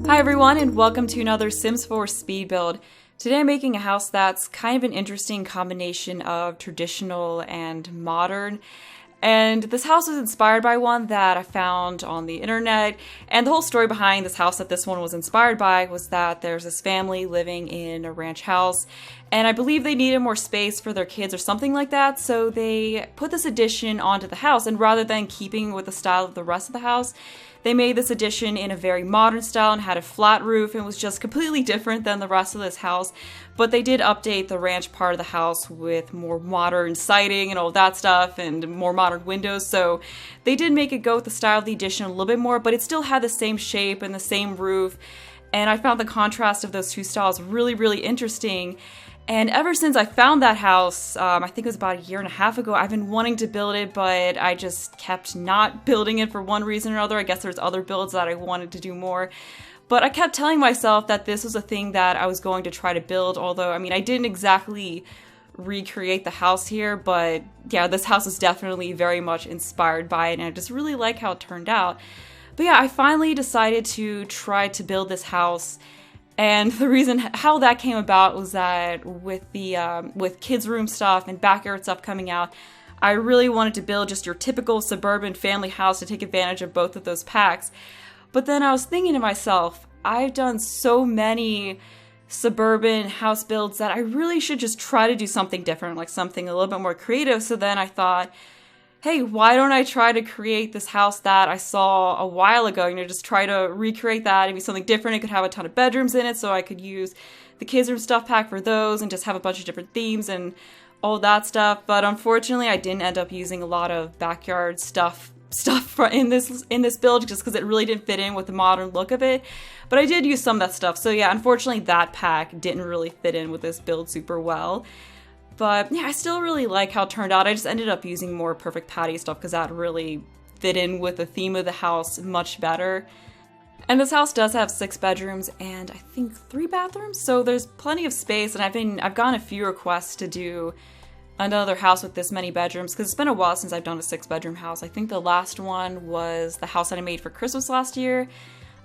Hi everyone, and welcome to another Sims 4 speed build. Today I'm making a house that's kind of an interesting combination of traditional and modern. And this house was inspired by one that I found on the internet. And the whole story behind this house that this one was inspired by was that there's this family living in a ranch house. And I believe they needed more space for their kids or something like that. So they put this addition onto the house. And rather than keeping with the style of the rest of the house, they made this addition in a very modern style and had a flat roof and was just completely different than the rest of this house. But they did update the ranch part of the house with more modern siding and all that stuff and more modern windows. So they did make it go with the style of the addition a little bit more, but it still had the same shape and the same roof. And I found the contrast of those two styles really, really interesting. And ever since I found that house, I think it was about a year and a half ago, I've been wanting to build it, but I just kept not building it for one reason or other. I guess there's other builds that I wanted to do more. But I kept telling myself that this was a thing that I was going to try to build, although, I mean, I didn't exactly recreate the house here, but yeah, this house is definitely very much inspired by it, and I just really like how it turned out. But yeah, I finally decided to try to build this house. And the reason how that came about was that with kids' room stuff and backyard stuff coming out, I really wanted to build just your typical suburban family house to take advantage of both of those packs. But then I was thinking to myself, I've done so many suburban house builds that I really should just try to do something different, like something a little bit more creative. So then I thought, hey, why don't I try to create this house that I saw a while ago? Just try to recreate that and be something different. It could have a ton of bedrooms in it, so I could use the kids' room stuff pack for those and just have a bunch of different themes and all that stuff. But unfortunately, I didn't end up using a lot of backyard stuff in this build just because it really didn't fit in with the modern look of it. But I did use some of that stuff. So yeah, unfortunately, that pack didn't really fit in with this build super well. But yeah, I still really like how it turned out. I just ended up using more perfect patio stuff because that really fit in with the theme of the house much better. And this house does have 6 bedrooms and I think 3 bathrooms, so there's plenty of space. And I've gotten a few requests to do another house with this many bedrooms because it's been a while since I've done a 6-bedroom house. I think the last one was the house that I made for Christmas last year.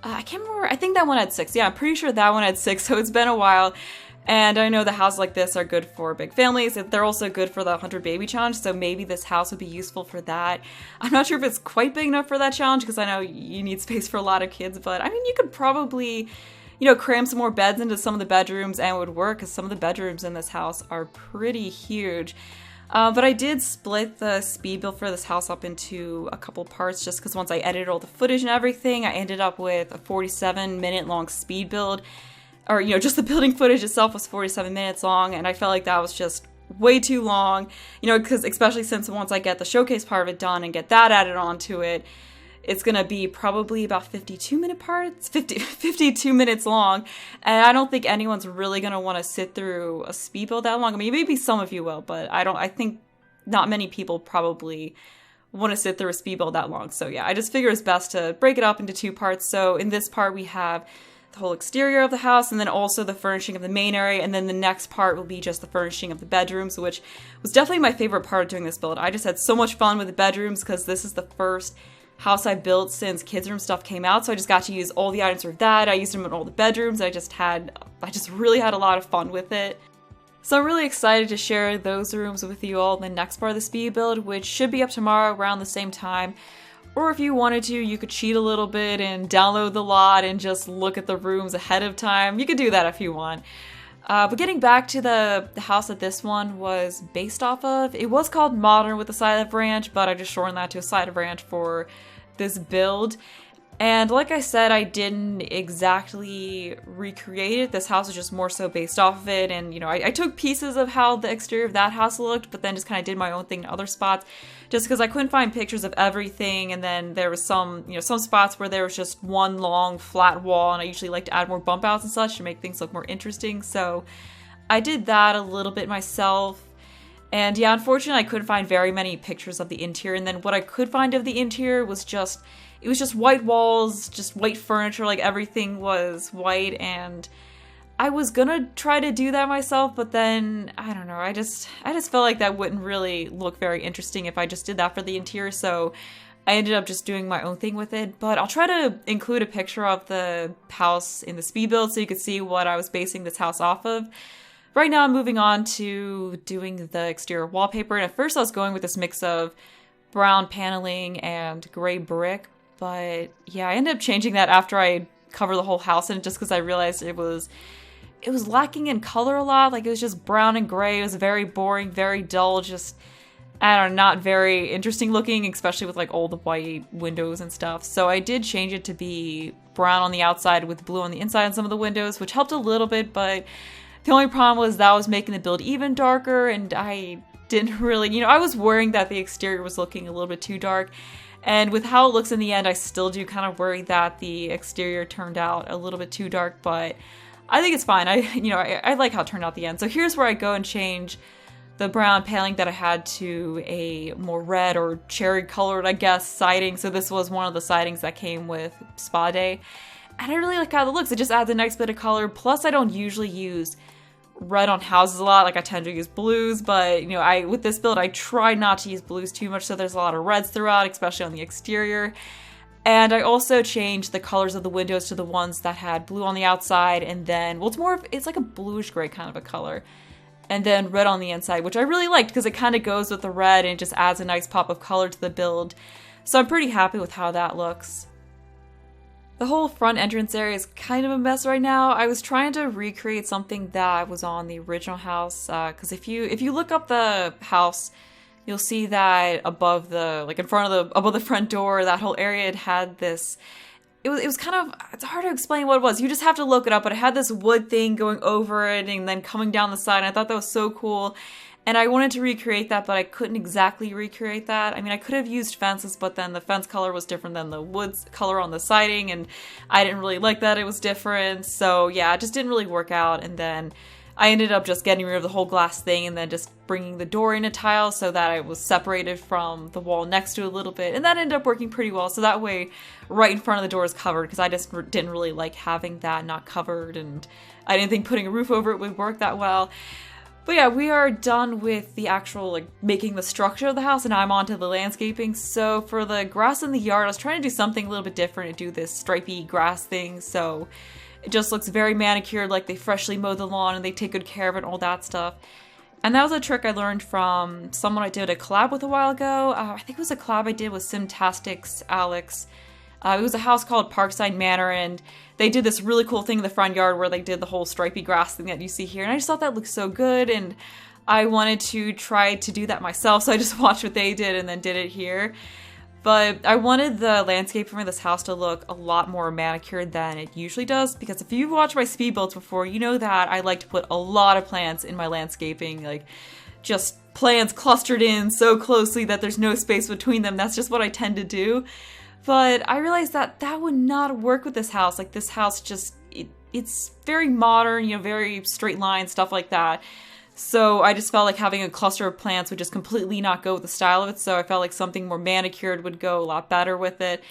I can't remember. I think that one had 6. Yeah, I'm pretty sure that one had 6, so it's been a while. And I know the houses like this are good for big families. They're also good for the 100 baby challenge, so maybe this house would be useful for that. I'm not sure if it's quite big enough for that challenge because I know you need space for a lot of kids, but I mean, you could probably, cram some more beds into some of the bedrooms and it would work because some of the bedrooms in this house are pretty huge. But I did split the speed build for this house up into a couple parts just because once I edited all the footage and everything, I ended up with a 47-minute long speed build. Or, just the building footage itself was 47 minutes long, and I felt like that was just way too long, because especially since once I get the showcase part of it done and get that added onto it, it's going to be probably about 52-minute parts, 52 minutes long, and I don't think anyone's really going to want to sit through a speed build that long. I mean, maybe some of you will, but I think not many people probably want to sit through a speed build that long. So yeah, I just figure it's best to break it up into 2 parts. So in this part, we have the whole exterior of the house, and then also the furnishing of the main area, and then the next part will be just the furnishing of the bedrooms, which was definitely my favorite part of doing this build. I just had so much fun with the bedrooms because this is the first house I built since kids' room stuff came out, so I just got to use all the items for that. I used them in all the bedrooms. I just really had a lot of fun with it. So I'm really excited to share those rooms with you all in the next part of the speed build, which should be up tomorrow around the same time. Or if you wanted to, you could cheat a little bit and download the lot and just look at the rooms ahead of time. You could do that if you want. But getting back to the house that this one was based off of, it was called Modern with a side of ranch, but I just shortened that to a side of ranch for this build. And like I said, I didn't exactly recreate it. This house is just more so based off of it. And, I took pieces of how the exterior of that house looked, but then just kind of did my own thing in other spots just because I couldn't find pictures of everything. And then there was some spots where there was just one long flat wall. And I usually like to add more bump outs and such to make things look more interesting. So I did that a little bit myself. And yeah, unfortunately, I couldn't find very many pictures of the interior. And then what I could find of the interior was just white walls, just white furniture, like everything was white. And I was gonna try to do that myself, but then, I don't know, I just felt like that wouldn't really look very interesting if I just did that for the interior. So I ended up just doing my own thing with it, but I'll try to include a picture of the house in the speed build so you could see what I was basing this house off of. Right now I'm moving on to doing the exterior wallpaper, and at first I was going with this mix of brown paneling and gray brick, but yeah, I ended up changing that after I covered the whole house in it just because I realized it was lacking in color a lot. Like, it was just brown and gray. It was very boring, very dull, just, I don't know, not very interesting looking, especially with like old white windows and stuff. So I did change it to be brown on the outside with blue on the inside on some of the windows, which helped a little bit, but the only problem was that was making the build even darker, and I didn't really, I was worrying that the exterior was looking a little bit too dark. And with how it looks in the end, I still do kind of worry that the exterior turned out a little bit too dark, but I think it's fine. I like how it turned out at the end. So here's where I go and change the brown paneling that I had to a more red or cherry colored, I guess, siding. So this was one of the sidings that came with Spa Day. And I really like how it looks. It just adds a nice bit of color. Plus, I don't usually use red on houses a lot. Like, I tend to use blues, but with this build I try not to use blues too much, so there's a lot of reds throughout, especially on the exterior. And I also changed the colors of the windows to the ones that had blue on the outside, and then, well, it's like a bluish gray kind of a color, and then red on the inside, which I really liked because it kind of goes with the red and it just adds a nice pop of color to the build. So I'm pretty happy with how that looks. The whole front entrance area is kind of a mess right now. I was trying to recreate something that was on the original house, because if you look up the house, you'll see that above the front door, that whole area, it had this, it was kind of, it's hard to explain what it was. You just have to look it up, but it had this wood thing going over it and then coming down the side, and I thought that was so cool. And I wanted to recreate that, but I couldn't exactly recreate that. I mean, I could have used fences, but then the fence color was different than the wood color on the siding, and I didn't really like that it was different. So yeah, it just didn't really work out. And then I ended up just getting rid of the whole glass thing and then just bringing the door in a tile so that it was separated from the wall next to it a little bit. And that ended up working pretty well. So that way, right in front of the door is covered, because I just didn't really like having that not covered, and I didn't think putting a roof over it would work that well. But yeah, we are done with the actual, making the structure of the house, and I'm on to the landscaping. So for the grass in the yard, I was trying to do something a little bit different and do this stripy grass thing, so it just looks very manicured, like they freshly mowed the lawn and they take good care of it and all that stuff. And that was a trick I learned from someone I did a collab with a while ago. I think it was a collab I did with Simtastic's Alex. It was a house called Parkside Manor, and they did this really cool thing in the front yard where they did the whole stripy grass thing that you see here, and I just thought that looked so good, and I wanted to try to do that myself, so I just watched what they did and then did it here. But I wanted the landscape for this house to look a lot more manicured than it usually does, because if you've watched my speed builds before, you know that I like to put a lot of plants in my landscaping, like just plants clustered in so closely that there's no space between them. That's just what I tend to do. But I realized that that would not work with this house. Like, this house just, it's very modern, very straight line, stuff like that. So I just felt like having a cluster of plants would just completely not go with the style of it. So I felt like something more manicured would go a lot better with it.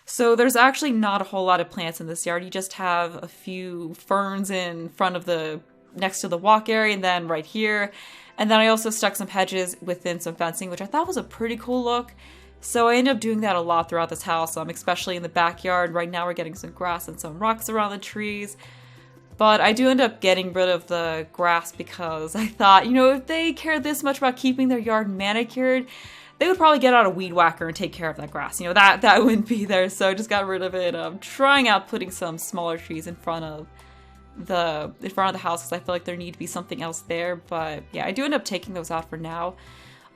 So there's actually not a whole lot of plants in this yard. You just have a few ferns in front of next to the walk area, and then right here. And then I also stuck some hedges within some fencing, which I thought was a pretty cool look. So I ended up doing that a lot throughout this house, especially in the backyard. Right now we're getting some grass and some rocks around the trees. But I do end up getting rid of the grass because I thought, if they care this much about keeping their yard manicured, they would probably get out a weed whacker and take care of that grass. That wouldn't be there, so I just got rid of it. Trying out putting some smaller trees in front of the house because I feel like there need to be something else there. But yeah, I do end up taking those out for now.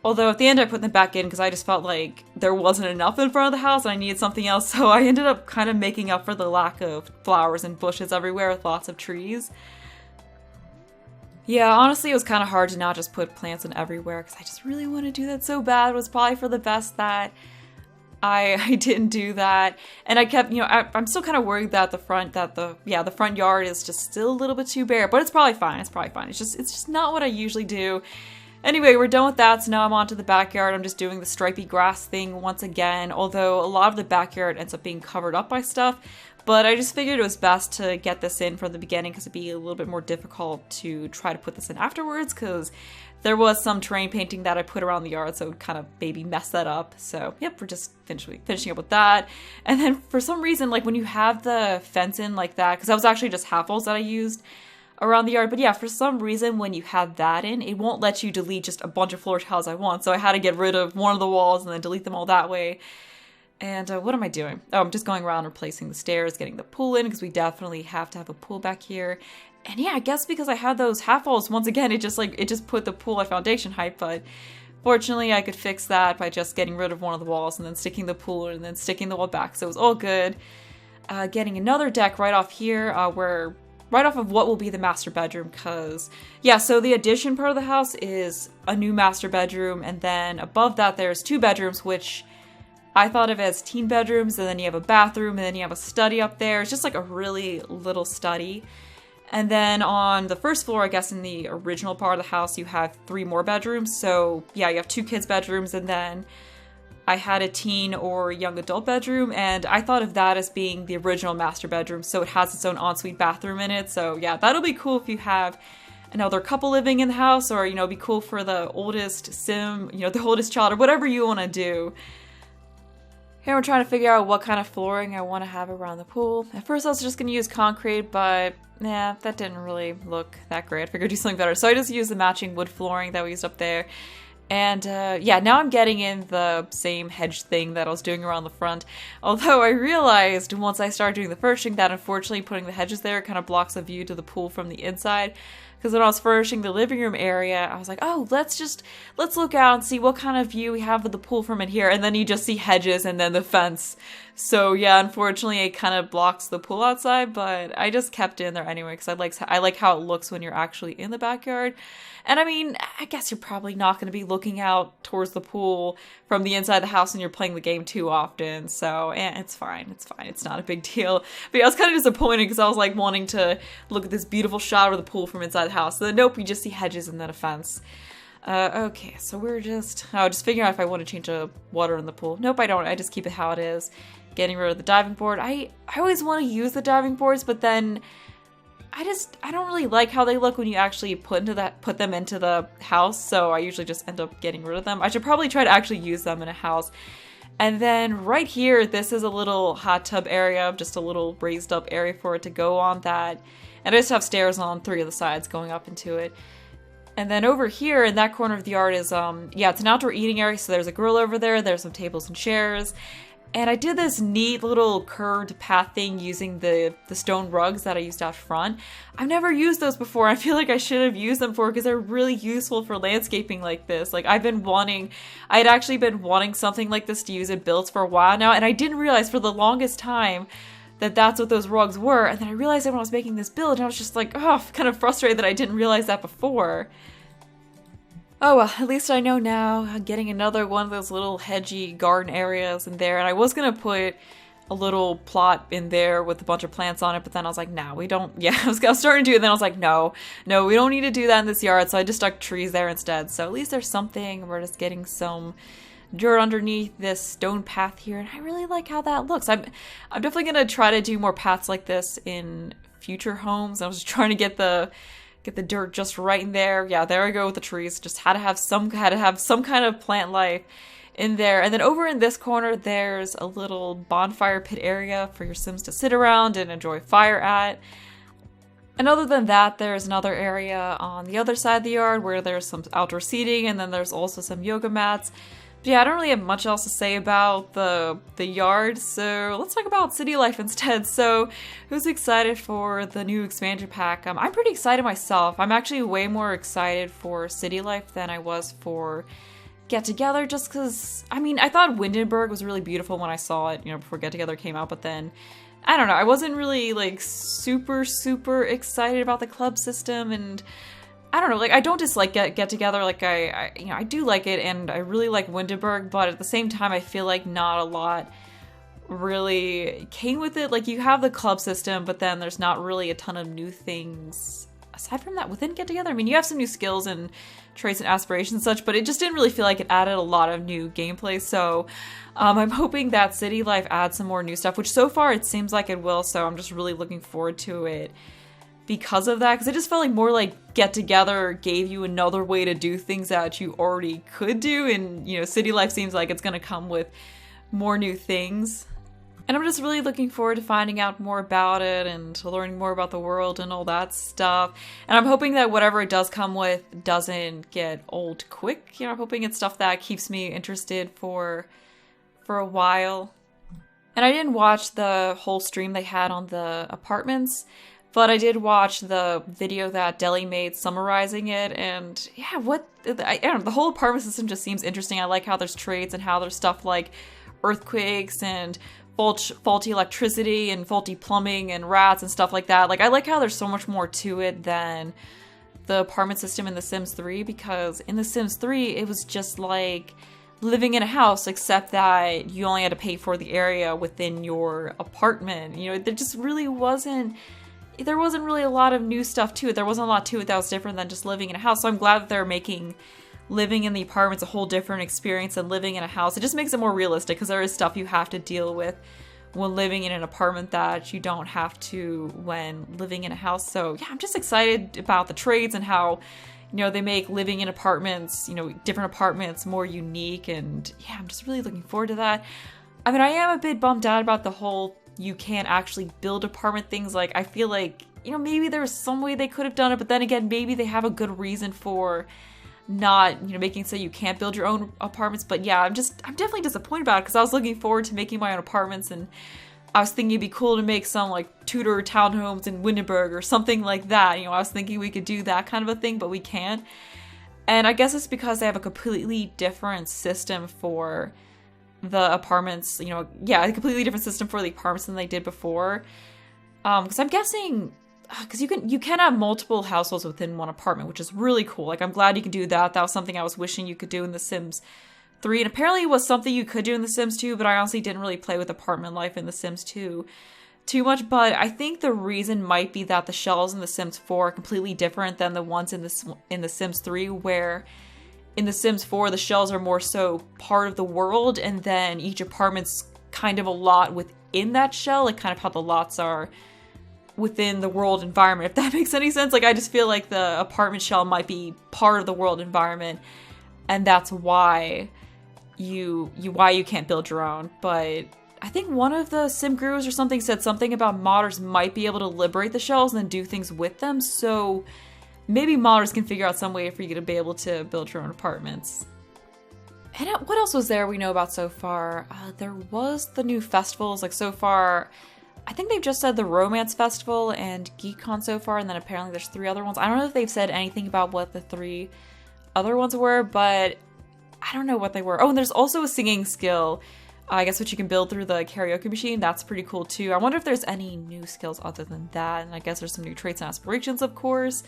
Although at the end I put them back in because I just felt like there wasn't enough in front of the house and I needed something else, so I ended up kind of making up for the lack of flowers and bushes everywhere with lots of trees. Yeah, honestly it was kind of hard to not just put plants in everywhere because I just really want to do that so bad. It was probably for the best that I didn't do that. And I kept, I'm still kind of worried that the front yard is just still a little bit too bare, but it's probably fine. It's just not what I usually do. Anyway, we're done with that, so now I'm on to the backyard. I'm just doing the stripy grass thing once again, although a lot of the backyard ends up being covered up by stuff. But I just figured it was best to get this in from the beginning because it'd be a little bit more difficult to try to put this in afterwards because there was some terrain painting that I put around the yard, so it would kind of maybe mess that up. So, yep, we're just finishing up with that. And then for some reason, like when you have the fence in like that, because that was actually just half walls that I used around the yard. But yeah, for some reason, when you have that in, it won't let you delete just a bunch of floor tiles at once. So I had to get rid of one of the walls and then delete them all that way. And what am I doing? Oh, I'm just going around replacing the stairs, getting the pool in, because we definitely have to have a pool back here. And yeah, I guess because I had those half walls, once again, it just put the pool at foundation height, but fortunately I could fix that by just getting rid of one of the walls and then sticking the pool and then sticking the wall back, so it was all good. Getting another deck right off here, right off of what will be the master bedroom, because, yeah, so the addition part of the house is a new master bedroom, and then above that there's 2 bedrooms, which I thought of as teen bedrooms, and then you have a bathroom, and then you have a study up there. It's just like a really little study. And then on the first floor, I guess in the original part of the house, you have 3 more bedrooms. So yeah, you have 2 kids' bedrooms, and then I had a teen or young adult bedroom, and I thought of that as being the original master bedroom, so it has its own ensuite bathroom in it. So yeah, that'll be cool if you have another couple living in the house, or, you know, be cool for the oldest sim, you know, the oldest child, or whatever you want to do. Here we're trying to figure out what kind of flooring I want to have around the pool. At first I was just going to use concrete, but nah, that didn't really look that great. I figured I'd do something better. So I just used the matching wood flooring that we used up there. And yeah, now I'm getting in the same hedge thing that I was doing around the front. Although I realized once I started doing the furnishing that unfortunately putting the hedges there kind of blocks a view to the pool from the inside. Because when I was furnishing the living room area, I was like, oh, let's look out and see what kind of view we have of the pool from in here. And then you just see hedges and then the fence. So yeah, unfortunately it kind of blocks the pool outside, but I just kept it in there anyway because I like how it looks when you're actually in the backyard. And I mean, I guess you're probably not going to be looking out towards the pool from the inside of the house when you're playing the game too often. So it's fine. It's fine. It's not a big deal. But yeah, I was kind of disappointed because I was like wanting to look at this beautiful shot of the pool from inside the house. So then, nope, you just see hedges and then a fence. Okay, so we're just figuring out if I want to change the water in the pool. Nope, I don't. I just keep it how it is. Getting rid of the diving board. I always want to use the diving boards, but then I don't really like how they look when you actually put them into the house, so I usually just end up getting rid of them. I should probably try to actually use them in a house. And then right here, this is a little hot tub area, just a little raised up area for it to go on that. And I just have stairs on 3 of the sides going up into it. And then over here in that corner of the yard is, yeah, it's an outdoor eating area, so there's a grill over there, there's some tables and chairs. And I did this neat little curved path thing using the stone rugs that I used out front. I've never used those before. I feel like I should have used them before because they're really useful for landscaping like this. Like I'd actually been wanting something like this to use in builds for a while now, and I didn't realize for the longest time that that's what those rugs were. And then I realized that when I was making this build, and I was just like, oh, kind of frustrated that I didn't realize that before. Oh well, at least I know now. I'm getting another one of those little hedgy garden areas in there. And I was going to put a little plot in there with a bunch of plants on it, but then I was like, nah, we don't. Yeah, I was starting to do it, and then I was like, no, we don't need to do that in this yard. So I just stuck trees there instead. So at least there's something. We're just getting some dirt underneath this stone path here, and I really like how that looks. I'm definitely going to try to do more paths like this in future homes. I was just trying to get the dirt just right in there. Yeah, there I go with the trees. Just had to have some kind of plant life in there. And then over in this corner, there's a little bonfire pit area for your Sims to sit around and enjoy fire at. And other than that, there's another area on the other side of the yard where there's some outdoor seating, and then there's also some yoga mats. But yeah, I don't really have much else to say about the yard, so let's talk about city life instead. So, who's excited for the new expansion pack? I'm pretty excited myself. I'm actually way more excited for city life than I was for Get Together, just because, I mean, I thought Windenburg was really beautiful when I saw it, you know, before Get Together came out, but then, I don't know, I wasn't really, like, super excited about the club system, and I don't know, like, I don't dislike Get Together, like, I do like it, and I really like Windenburg, but at the same time, I feel like not a lot really came with it. Like, you have the club system, but then there's not really a ton of new things aside from that, within Get Together, I mean, you have some new skills and traits and aspirations and such, but it just didn't really feel like it added a lot of new gameplay. So I'm hoping that City Life adds some more new stuff, which so far it seems like it will. So I'm just really looking forward to it because of that, because it just felt like more like Get Together gave you another way to do things that you already could do, and City Life seems like it's going to come with more new things. And I'm just really looking forward to finding out more about it and learning more about the world and all that stuff. And I'm hoping that whatever it does come with doesn't get old quick. I'm hoping it's stuff that keeps me interested for a while. And I didn't watch the whole stream they had on the apartments, but I did watch the video that Deli made summarizing it, and yeah, I don't know, the whole apartment system just seems interesting. I like how there's traits and how there's stuff like earthquakes and faulty electricity and faulty plumbing and rats and stuff like that. Like, I like how there's so much more to it than the apartment system in The Sims 3, because in The Sims 3, it was just like living in a house, except that you only had to pay for the area within your apartment. There just really wasn't really a lot of new stuff to it. There wasn't a lot to it that was different than just living in a house. So I'm glad that they're making living in the apartments a whole different experience than living in a house. It just makes it more realistic, because there is stuff you have to deal with when living in an apartment that you don't have to when living in a house. So yeah, I'm just excited about the trades and how they make living in apartments, different apartments more unique. And yeah, I'm just really looking forward to that. I mean, I am a bit bummed out about the whole you can't actually build apartment things. Like, I feel like, maybe there was some way they could have done it, but then again, maybe they have a good reason for not, making so you can't build your own apartments. But yeah, I'm definitely disappointed about it, because I was looking forward to making my own apartments, and I was thinking it'd be cool to make some like Tudor townhomes in Windenburg or something like that. I was thinking we could do that kind of a thing, but we can't. And I guess it's because they have a completely different system for the apartments, a completely different system for the apartments than they did before. Because I'm guessing, because you can have multiple households within one apartment, which is really cool. Like, I'm glad you can do that. That was something I was wishing you could do in The Sims 3, and apparently it was something you could do in The Sims 2, but I honestly didn't really play with apartment life in The Sims 2 too much. But I think the reason might be that the shells in The Sims 4 are completely different than the ones in The Sims 3, where in The Sims 4, the shells are more so part of the world, and then each apartment's kind of a lot within that shell, like kind of how the lots are within the world environment, if that makes any sense. Like, I just feel like the apartment shell might be part of the world environment, and that's why you can't build your own. But I think one of the sim gurus or something said something about modders might be able to liberate the shells and then do things with them, so maybe modders can figure out some way for you to be able to build your own apartments. And what else was there we know about so far? There was the new festivals. Like, so far, I think they've just said the Romance Festival and GeekCon so far, and then apparently there's 3 other ones. I don't know if they've said anything about what the 3 other ones were, but I don't know what they were. Oh, and there's also a singing skill, I guess, which you can build through the karaoke machine. That's pretty cool too. I wonder if there's any new skills other than that. And I guess there's some new traits and aspirations, of course.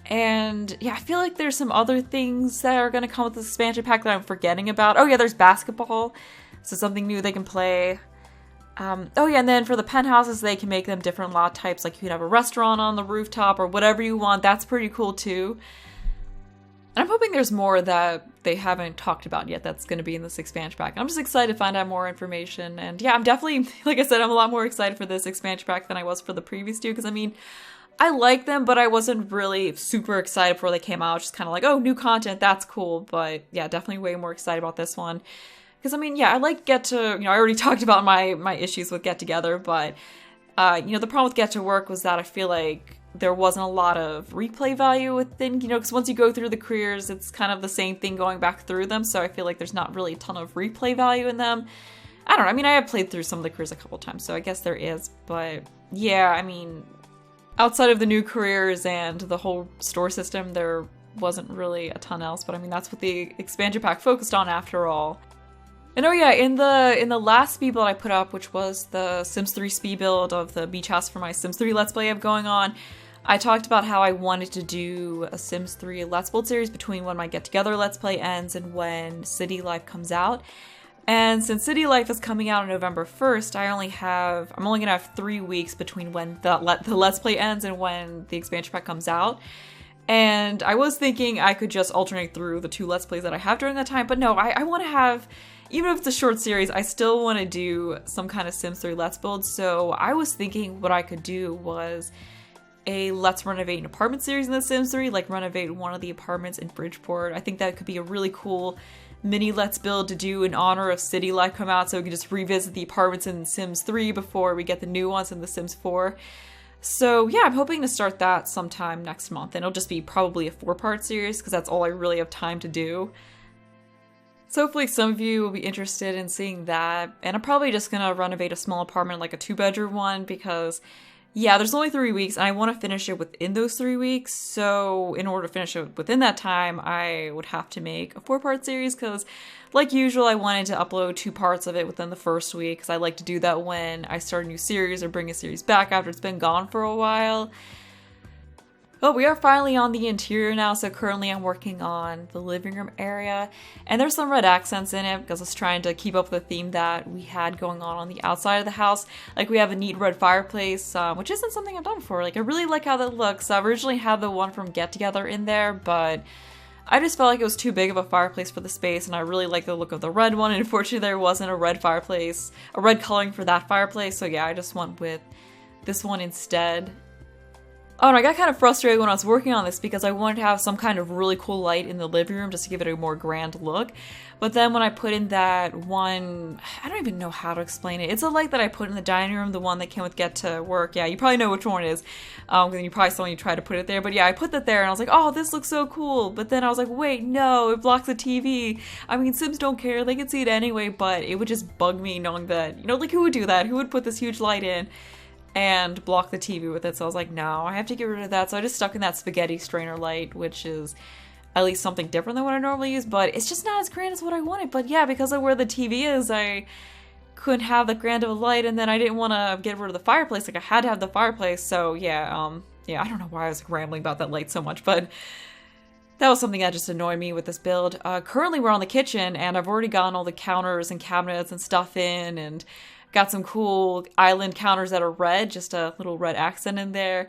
And yeah, I feel like there's some other things that are going to come with this expansion pack that I'm forgetting about. Oh yeah, there's basketball. So something new they can play. Oh yeah, and then for the penthouses, they can make them different lot types. Like, you could have a restaurant on the rooftop or whatever you want. That's pretty cool too. And I'm hoping there's more that they haven't talked about yet that's going to be in this expansion pack. I'm just excited to find out more information. And yeah, I'm definitely, like I said, I'm a lot more excited for this expansion pack than I was for the previous 2. Because, I mean, I like them, but I wasn't really super excited before they came out. Just kind of like, oh, new content, that's cool. But yeah, definitely way more excited about this one. Because, I mean, yeah, I like I already talked about my issues with Get Together. But, the problem with Get to Work was that I feel like there wasn't a lot of replay value within, because once you go through the careers, it's kind of the same thing going back through them, so I feel like there's not really a ton of replay value in them. I don't know, I mean, I have played through some of the careers a couple times, so I guess there is, but yeah, I mean, outside of the new careers and the whole store system, there wasn't really a ton else, but I mean, that's what the expansion pack focused on after all. And oh yeah, in the last speed build I put up, which was the Sims 3 speed build of the beach house for my Sims 3 Let's Play I have going on, I talked about how I wanted to do a Sims 3 Let's Build series between when my Get Together Let's Play ends and when City Life comes out. And since City Life is coming out on November 1st, I'm only gonna have 3 weeks between when the Let's Play ends and when the expansion pack comes out. And I was thinking I could just alternate through the 2 Let's Plays that I have during that time, but no, I want to have, even if it's a short series, I still want to do some kind of Sims 3 Let's Build. So I was thinking what I could do was a Let's Renovate an Apartment series in The Sims 3, like renovate one of the apartments in Bridgeport. I think that could be a really cool mini Let's Build to do in honor of City Life come out, so we can just revisit the apartments in Sims 3 before we get the new ones in The Sims 4. So yeah, I'm hoping to start that sometime next month, and it'll just be probably a 4-part series because that's all I really have time to do. So hopefully some of you will be interested in seeing that, and I'm probably just gonna renovate a small apartment, like a 2-bedroom one, because yeah, there's only 3 weeks, and I want to finish it within those 3 weeks, so in order to finish it within that time, I would have to make a 4-part series, because like usual, I wanted to upload 2 parts of it within the first week, because I like to do that when I start a new series or bring a series back after it's been gone for a while. But we are finally on the interior now, so currently I'm working on the living room area, and there's some red accents in it because I was trying to keep up with the theme that we had going on the outside of the house. Like, we have a neat red fireplace, which isn't something I've done before. Like, I really like how that looks. I originally had the one from Get Together in there, but I just felt like it was too big of a fireplace for the space, and I really like the look of the red one, and unfortunately there wasn't a red fireplace, a red coloring for that fireplace, so yeah, I just went with this one instead. Oh, and I got kind of frustrated when I was working on this because I wanted to have some kind of really cool light in the living room just to give it a more grand look. But then when I put in that one, I don't even know how to explain it. It's a light that I put in the dining room, the one that came with Get to Work. Yeah, you probably know which one it is. You probably saw when you tried to put it there. But yeah, I put that there and I was like, oh, this looks so cool. But then I was like, wait, no, it blocks the TV. I mean, Sims don't care. They can see it anyway, but it would just bug me knowing that, you know, like, who would do that? Who would put this huge light in and block the TV with it? So I was like, no, I have to get rid of that. So I just stuck in that spaghetti strainer light, which is at least something different than what I normally use, but it's just not as grand as what I wanted. But yeah, because of where the TV is, I couldn't have the grand of a light, and then I didn't want to get rid of the fireplace. Like, I had to have the fireplace. So yeah, I don't know why I was rambling about that light so much, but that was something that just annoyed me with this build. Currently we're on the kitchen, and I've already gotten all the counters and cabinets and stuff in, and got some cool island counters that are red, just a little red accent in there.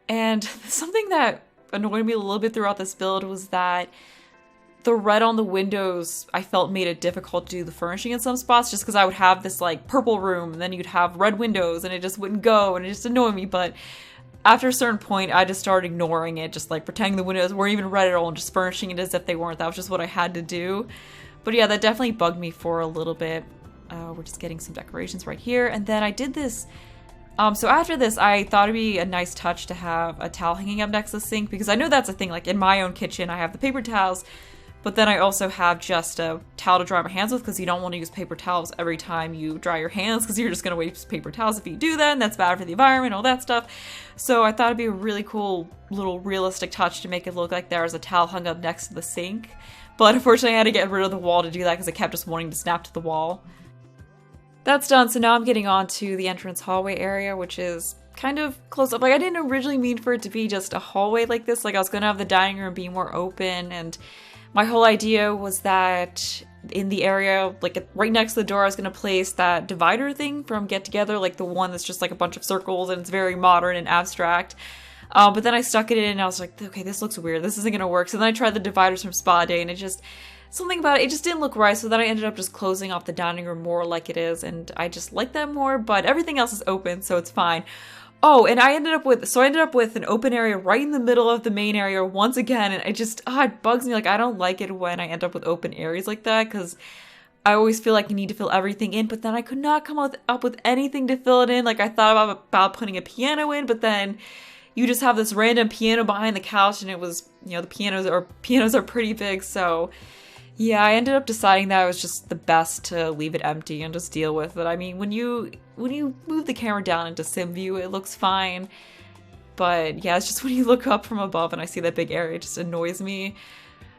And something that annoyed me a little bit throughout this build was that the red on the windows, I felt, made it difficult to do the furnishing in some spots, just because I would have this like purple room, and then you'd have red windows, and it just wouldn't go, and it just annoyed me. But after a certain point, I just started ignoring it, just like pretending the windows weren't even red at all, and just furnishing it as if they weren't. That was just what I had to do. But yeah, that definitely bugged me for a little bit. We're just getting some decorations right here. And then I did this. So after this, I thought it'd be a nice touch to have a towel hanging up next to the sink, because I know that's a thing. Like, in my own kitchen, I have the paper towels, but then I also have just a towel to dry my hands with, because you don't want to use paper towels every time you dry your hands, because you're just going to waste paper towels if you do that, and that's bad for the environment, all that stuff. So I thought it'd be a really cool little realistic touch to make it look like there's a towel hung up next to the sink. But unfortunately, I had to get rid of the wall to do that, because I kept just wanting to snap to the wall. That's done, so now I'm getting on to the entrance hallway area, which is kind of close up. Like, I didn't originally mean for it to be just a hallway like this. Like, I was gonna have the dining room be more open, and my whole idea was that in the area, like right next to the door, I was gonna place that divider thing from Get Together, like the one that's just like a bunch of circles and it's very modern and abstract. But then I stuck it in and I was like, okay, this looks weird. This isn't gonna work. So then I tried the dividers from Spa Day, and something about it just didn't look right, so then I ended up just closing off the dining room more like it is, and I just like that more, but everything else is open, so it's fine. Oh, and I ended up with an open area right in the middle of the main area once again, and it bugs me. Like, I don't like it when I end up with open areas like that, because I always feel like you need to fill everything in, but then I could not come up with anything to fill it in. Like, I thought about putting a piano in, but then you just have this random piano behind the couch, and it was, you know, the pianos are pretty big, so yeah, I ended up deciding that it was just the best to leave it empty and just deal with it. I mean, when you move the camera down into sim view, it looks fine. But yeah, it's just when you look up from above and I see that big area, it just annoys me.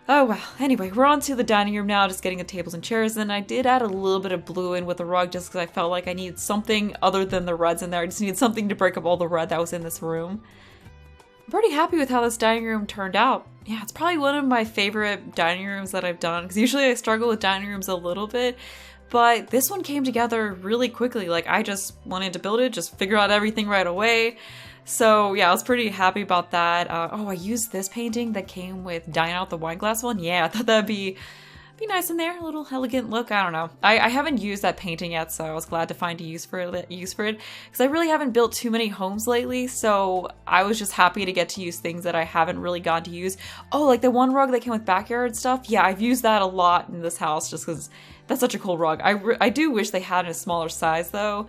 Oh well, anyway, we're on to the dining room now, just getting the tables and chairs in. I did add a little bit of blue in with the rug just because I felt like I needed something other than the reds in there. I just needed something to break up all the red that was in this room. I'm pretty happy with how this dining room turned out. Yeah, it's probably one of my favorite dining rooms that I've done, because usually I struggle with dining rooms a little bit, but this one came together really quickly. Like, I just wanted to build it, just figure out everything right away. So yeah, I was pretty happy about that. Oh, I used this painting that came with Dine Out the Wine Glass one. Yeah, I thought that'd be nice in there, a little elegant look. I don't know. I haven't used that painting yet, so I was glad to find a use for it, because I really haven't built too many homes lately, so I was just happy to get to use things that I haven't really gotten to use. Oh, like the one rug that came with backyard stuff. Yeah, I've used that a lot in this house just because that's such a cool rug. I do wish they had it in a smaller size though.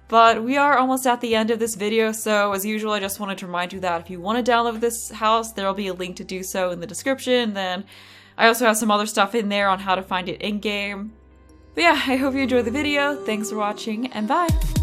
But we are almost at the end of this video, so as usual, I just wanted to remind you that if you want to download this house, there will be a link to do so in the description. Then I also have some other stuff in there on how to find it in-game. But yeah, I hope you enjoyed the video. Thanks for watching, and bye!